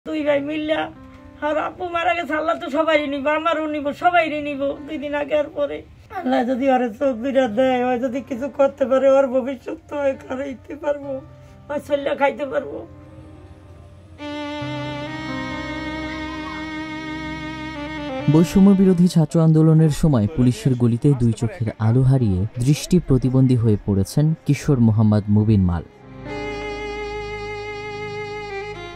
দুই ভাই মিল্লা আর আপু মারা গেছে, আল্লাহ তো সবাই নিব, আমারও নিব, সবাই নিব 2 দিন আগে। আর পরে আল্লাহ যদি ওর চোখ দুইটা দেয়, ওই যদি কিছু করতে পারে, ওর ভবিষ্যৎ তো খারাইতে পারবো, ওই চল্লা খাইতে পারবো। বৈষম্য বিরোধী ছাত্র আন্দোলনের সময় পুলিশের গুলিতে 2 চোখের আলো হারিয়ে দৃষ্টি প্রতিবন্ধী হয়ে পড়েছেন কিশোর মোহাম্মদ মুবিন মাল।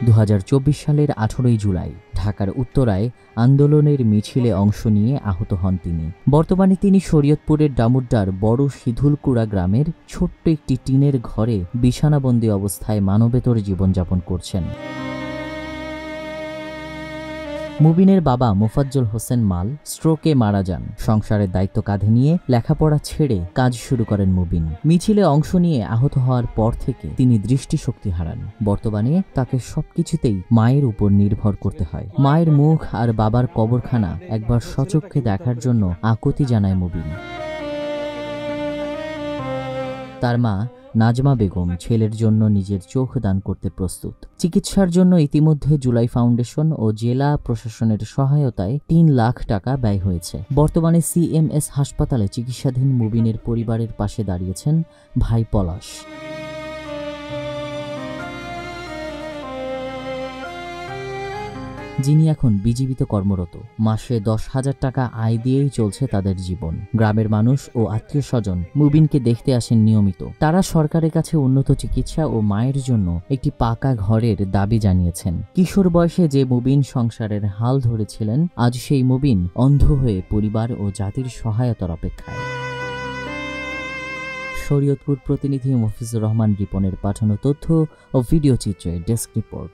2024 সালের 18 জুলাই ঢাকার উত্তরায় আন্দোলনের মিছিলে অংশ নিয়ে আহত হন তিনি। বর্তমানে তিনি শরীয়তপুরের ডামুড্ডার বড় সিধুলকুড়া গ্রামের ছোট্ট একটি টিনের ঘরে বিছানাবন্দী অবস্থায় মানবেতর জীবনযাপন করছেন। মুবিনের বাবা মোফাজ্জল হোসেন মাল স্ট্রোকে মারা যান। সংসারের দায়িত্ব কাঁধে নিয়ে লেখাপড়া ছেড়ে কাজ শুরু করেন মুবিন। মিছিলে অংশ নিয়ে আহত হওয়ার পর থেকে তিনি দৃষ্টিশক্তি হারান। বর্তমানে তাকে সবকিছুতেই মায়ের উপর নির্ভর করতে হয়। মায়ের মুখ আর বাবার কবরখানা একবার সচক্ষে দেখার জন্য আকুতি জানায় মুবিন। তার মা নাজমা বেগম ছেলের জন্য নিজের চোখ দান করতে প্রস্তুত। চিকিৎসার জন্য ইতিমধ্যে জুলাই ফাউন্ডেশন ও জেলা প্রশাসনের সহায়তায় 3 লাখ টাকা ব্যয় হয়েছে। বর্তমানে সিএমএস হাসপাতালে চিকিৎসাধীন মুবিনের পরিবারের পাশে দাঁড়িয়েছেন ভাই পলাশ। যিনি এখন বিজিবিতে কর্মরত। মাসে 10,000 টাকা আয় দিয়েই চলছে তাদের জীবন। গ্রামের মানুষ ও আত্মীয় স্বজন মুবিনকে দেখতে আসেন নিয়মিত। তারা সরকারের কাছে উন্নত চিকিৎসা ও মায়ের জন্য একটি পাকা ঘরের দাবি জানিয়েছেন। কিশোর বয়সে যে মুবিন সংসারের হাল ধরেছিলেন, আজ সেই মুবিন অন্ধ হয়ে পরিবার ও জাতির সহায়তার অপেক্ষায়। শরীয়তপুর প্রতিনিধি মফিজুর রহমান রিপনের পাঠানো তথ্য ও ভিডিও চিত্রে ডেস্ক রিপোর্ট।